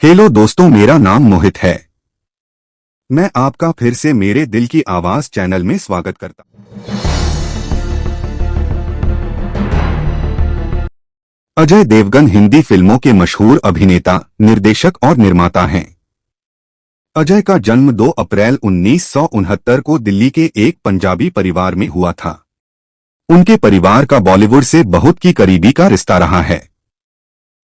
Hello दोस्तों, मेरा नाम मोहित है। मैं आपका फिर से मेरे दिल की आवाज चैनल में स्वागत करता हूं। अजय देवगन हिंदी फिल्मों के मशहूर अभिनेता, निर्देशक और निर्माता हैं। अजय का जन्म 2 अप्रैल 1969 को दिल्ली के एक पंजाबी परिवार में हुआ था। उनके परिवार का बॉलीवुड से बहुत की करीबी का रिश्ता रहा है।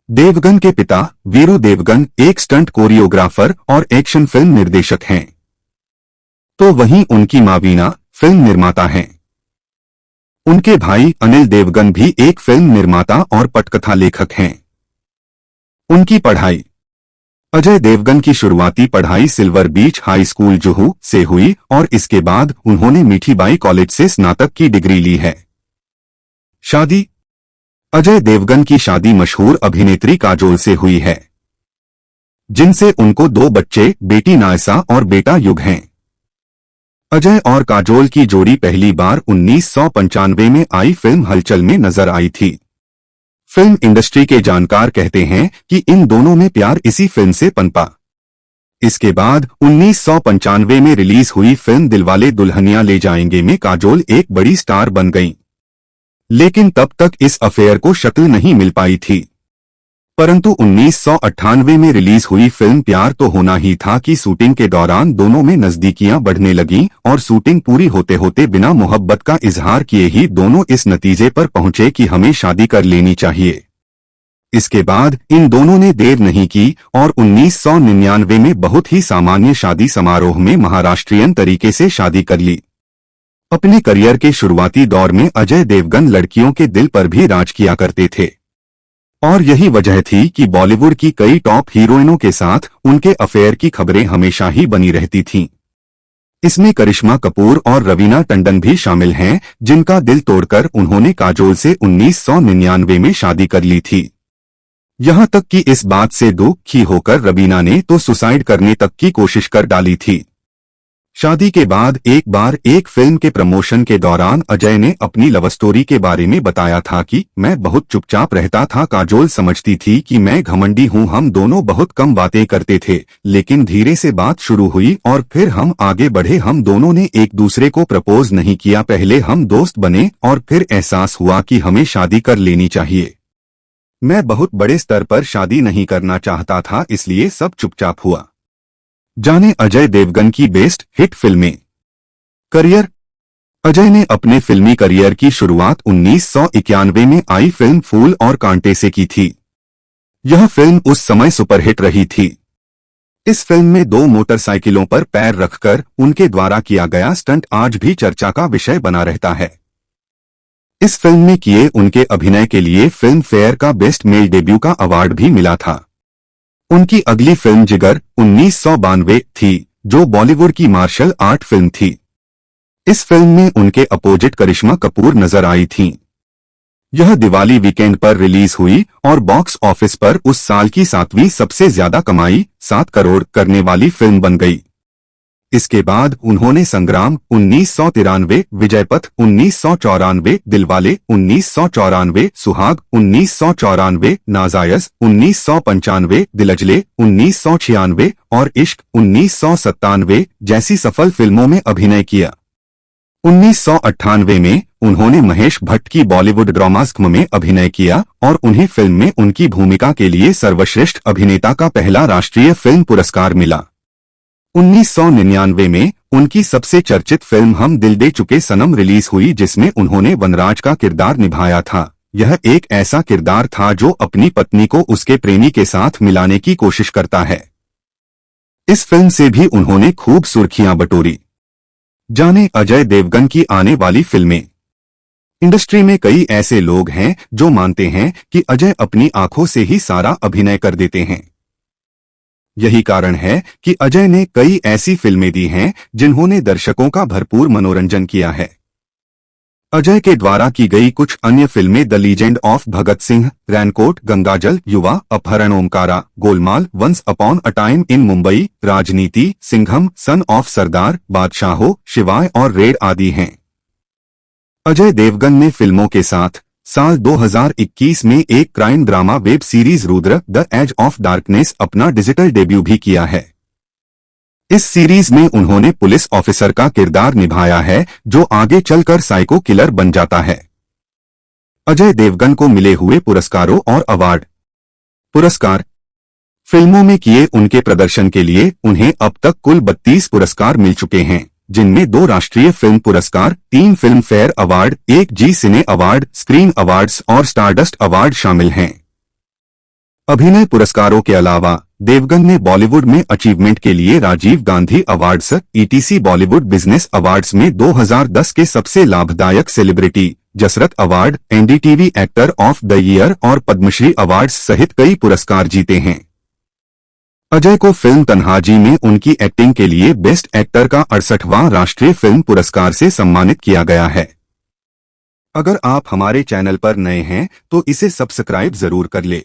देवगन के पिता वीरू देवगन एक स्टंट कोरियोग्राफर और एक्शन फिल्म निर्देशक हैं, तो वहीं उनकी मां वीना फिल्म निर्माता हैं। उनके भाई अनिल देवगन भी एक फिल्म निर्माता और पटकथा लेखक हैं। उनकी पढ़ाई। अजय देवगन की शुरुआती पढ़ाई सिल्वर बीच हाई स्कूल जुहू से हुई और इसके बाद उन्होंने मीठीबाई कॉलेज से स्नातक की डिग्री ली है। शादी। अजय देवगन की शादी मशहूर अभिनेत्री काजोल से हुई है, जिनसे उनको 2 बच्चे, बेटी नायसा और बेटा युग हैं। अजय और काजोल की जोड़ी पहली बार 1995 में आई फिल्म हलचल में नजर आई थी। फिल्म इंडस्ट्री के जानकार कहते हैं कि इन दोनों में प्यार इसी फिल्म से पनपा। इसके बाद 1995 में रिलीज हुई फिल्म दिलवाले दुल्हनिया ले जाएंगे में काजोल एक बड़ी स्टार बन गईं। लेकिन तब तक इस अफेयर को शक्ल नहीं मिल पाई थी। परंतु 1998 में रिलीज हुई फिल्म प्यार तो होना ही था कि शूटिंग के दौरान दोनों में नजदीकियां बढ़ने लगीं और शूटिंग पूरी होते होते बिना मोहब्बत का इजहार किए ही दोनों इस नतीजे पर पहुंचे कि हमें शादी कर लेनी चाहिए। इसके बाद इन दोनों ने देर नहीं की और 1999 में बहुत ही सामान्य शादी समारोह में महाराष्ट्रियन तरीके से शादी कर ली। अपने करियर के शुरुआती दौर में अजय देवगन लड़कियों के दिल पर भी राज किया करते थे और यही वजह थी कि बॉलीवुड की कई टॉप हीरोइनों के साथ उनके अफेयर की खबरें हमेशा ही बनी रहती थीं। इसमें करिश्मा कपूर और रवीना टंडन भी शामिल हैं, जिनका दिल तोड़कर उन्होंने काजोल से 1999 में शादी कर ली थी। यहां तक कि इस बात से दुखी होकर रवीना ने तो सुसाइड करने तक की कोशिश कर डाली थी। शादी के बाद एक बार एक फिल्म के प्रमोशन के दौरान अजय ने अपनी लव स्टोरी के बारे में बताया था कि मैं बहुत चुपचाप रहता था। काजोल समझती थी कि मैं घमंडी हूं। हम दोनों बहुत कम बातें करते थे, लेकिन धीरे से बात शुरू हुई और फिर हम आगे बढ़े। हम दोनों ने एक दूसरे को प्रपोज नहीं किया, पहले हम दोस्त बने और फिर एहसास हुआ कि हमें शादी कर लेनी चाहिए। मैं बहुत बड़े स्तर पर शादी नहीं करना चाहता था, इसलिए सब चुपचाप हुआ। जाने अजय देवगन की बेस्ट हिट फिल्में। करियर। अजय ने अपने फिल्मी करियर की शुरुआत 1991 में आई फिल्म फूल और कांटे से की थी। यह फिल्म उस समय सुपरहिट रही थी। इस फिल्म में 2 मोटरसाइकिलों पर पैर रखकर उनके द्वारा किया गया स्टंट आज भी चर्चा का विषय बना रहता है। इस फिल्म में किए उनके अभिनय के लिए फिल्म फेयर का बेस्ट मेल डेब्यू का अवार्ड भी मिला था। उनकी अगली फिल्म जिगर 1992 थी, जो बॉलीवुड की मार्शल आर्ट फिल्म थी। इस फिल्म में उनके अपोजिट करिश्मा कपूर नजर आई थीं। यह दिवाली वीकेंड पर रिलीज हुई और बॉक्स ऑफिस पर उस साल की 7वीं सबसे ज्यादा कमाई 7 करोड़ करने वाली फिल्म बन गई। इसके बाद उन्होंने संग्राम 1993, विजयपथ 1994, दिलवाले 1994, सुहाग 1994, नाजायज 1995, दिलजले 1996 और इश्क 1997 जैसी सफल फिल्मों में अभिनय किया। 1998 में उन्होंने महेश भट्ट की बॉलीवुड ड्रामास्क में अभिनय किया और उन्हें फिल्म में उनकी भूमिका के लिए सर्वश्रेष्ठ अभिनेता का पहला राष्ट्रीय फिल्म पुरस्कार मिला। 1999 में उनकी सबसे चर्चित फिल्म हम दिल दे चुके सनम रिलीज हुई, जिसमें उन्होंने वनराज का किरदार निभाया था। यह एक ऐसा किरदार था जो अपनी पत्नी को उसके प्रेमी के साथ मिलाने की कोशिश करता है। इस फिल्म से भी उन्होंने खूब सुर्खियां बटोरी। जाने अजय देवगन की आने वाली फिल्में। इंडस्ट्री में कई ऐसे लोग हैं जो मानते हैं कि अजय अपनी आंखों से ही सारा अभिनय कर देते हैं। यही कारण है कि अजय ने कई ऐसी फिल्में दी हैं जिन्होंने दर्शकों का भरपूर मनोरंजन किया है। अजय के द्वारा की गई कुछ अन्य फिल्में the legend of Bhagat Singh, Raincoat, Gangaajal, Yuva, Apaharan, Omkara, Golmaal, once upon a time in Mumbai, Rajneeti, Singham, son of सरदार, बादशाहो, शिवाय और रेड आदि हैं। अजय देवगन ने फिल्मों के साथ साल 2021 में एक crime drama web series Rudra the age of darkness अपना डिजिटल डेब्यू भी किया है। इस सीरीज में उन्होंने पुलिस ऑफिसर का किरदार निभाया है जो आगे चलकर साइको किलर बन जाता है। अजय देवगन को मिले हुए पुरस्कारों और अवार्ड। पुरस्कार। फिल्मों में किए उनके प्रदर्शन के लिए उन्हें अब तक कुल 32 पुरस्कार मिल चुके हैं, जिनमें 2 राष्ट्रीय फिल्म पुरस्कार, 3 फिल्म फेयर अवार्ड, 1 जी सिने अवार्ड, स्क्रीन अवार्ड्स और स्टारडस्ट अवार्ड शामिल हैं। अभिनय पुरस्कारों के अलावा देवगन ने बॉलीवुड में अचीवमेंट के लिए Rajiv Gandhi awards, ETC Bollywood business awards में 2010 के सबसे लाभदायक सेलिब्रिटी जसरत award, NDTV actor of the year और पद्मश्री अवार्ड्स सहित कई पुरस्कार जीते हैं। अजय को फिल्म तन्हाजी में उनकी एक्टिंग के लिए बेस्ट एक्टर का 68वां राष्ट्रीय फिल्म पुरस्कार से सम्मानित किया गया है। अगर आप हमारे चैनल पर नए हैं तो इसे सब्सक्राइब जरूर कर ले।